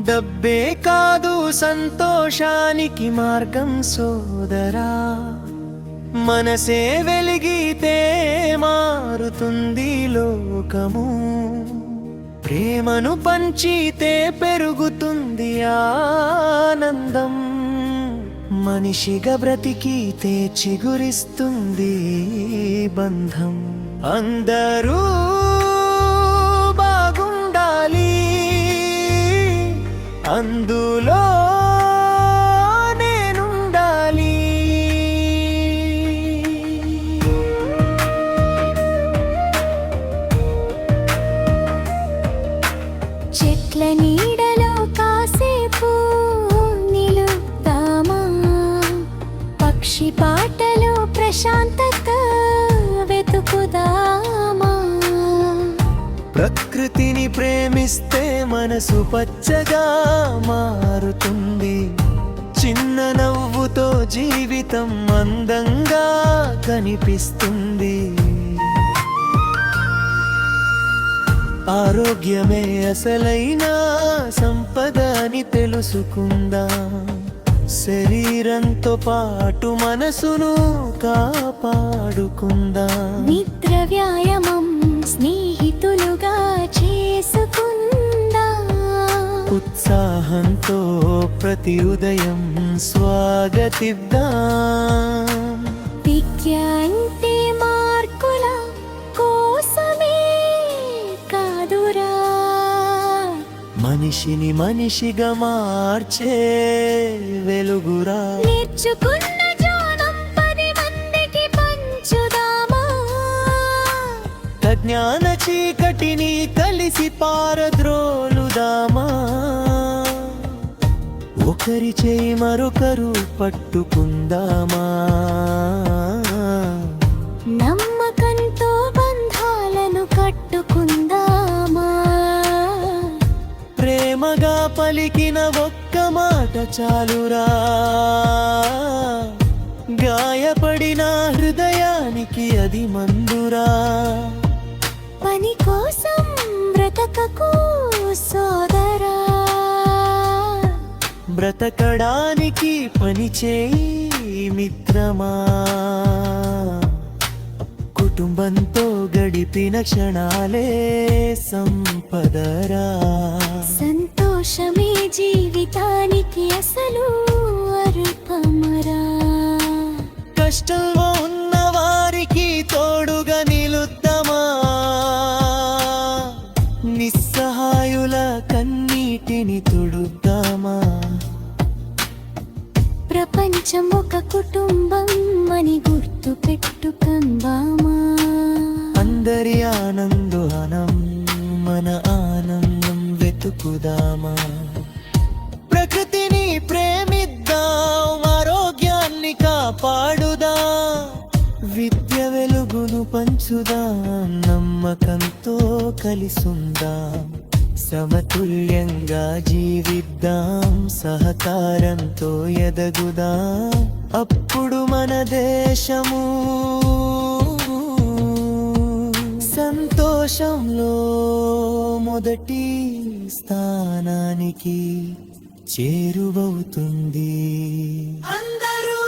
డబ్బే కాదు సంతోషానికి మార్గం సోదరా, మనసే వెలిగితే మారుతుంది లోకము, ప్రేమను పంచితే పెరుగుతుంది ఆనందం, మనిషిగా బ్రతికితే చిగురిస్తుంది బంధం. అందరూ బాగుండాలి, అందులో నేనుండాలి. చెట్ల నీడలో కాసేపు నిలుద్దామా, పక్షి పాటలో ప్రశాంతత వెతుకుదామా. ప్రకృతిని ప్రేమిస్తే మనసు పచ్చగా మారుతుంది, చిన్న నవ్వుతో జీవితం అందంగా కనిపిస్తుంది. ఆరోగ్యమే అసలైన సంపద అని తెలుసుకుందాం, శరీరంతో పాటు మనసును కాపాడుకుందాం. నిద్ర వ్యాయామం స్నేహితులుగా చేసుకుందాం, ఉత్సాహంతో ప్రతి ఉదయం స్వాగతిద్దాం. విద్య అంటే మార్కుల కోసమే కాదురా, మనిషిని మనిషిగా మార్చే వెలుగురా. నేర్చుకున్న జ్ఞానం 10 మందికి పంచుదామా, జ్ఞాన చీకటిని కలిసి పారద్రోలుదామా. ఒకరి చేయి మరొకరు పట్టుకుందామా, నమ్మకంతో బంధాలను కట్టుకుందామా. ప్రేమగా పలికిన ఒక్క మాట చాలురా, గాయపడిన హృదయానికి అది మందురా. పని కోసం బ్రతకకు సోదరా, బ్రతకడానికి పని చేయి మిత్రమా. కుటుంబంతో గడిపిన క్షణాలే సంపదరా, సంతోషమే జీవితానికి అసలు అర్పమరా. కష్టంలో ఉన్న వారికి తోడుగా నిలుద్దామా, నిస్సహాయుల కన్నీటిని తుడుద్దామా. ప్రపంచం ఒక కుటుంబం అని గుర్తు పెట్టుకుందామా, అందరి ఆనందం మన ఆనందం వెతుకుదామా. ప్రకృతిని ప్రేమిద్దాం, ఆరోగ్యాన్ని కాపాడుదాం, విద్య వెలుగును పంచుదాం, నమ్మకంతో కలిసుందాం, సమతుల్యంగా జీవిద్దాం, సహకారంతో ఎదగుదాం. అప్పుడు మన దేశము సంతోషంలో మొదటి స్థానానికి చేరువవుతుంది. అందరూ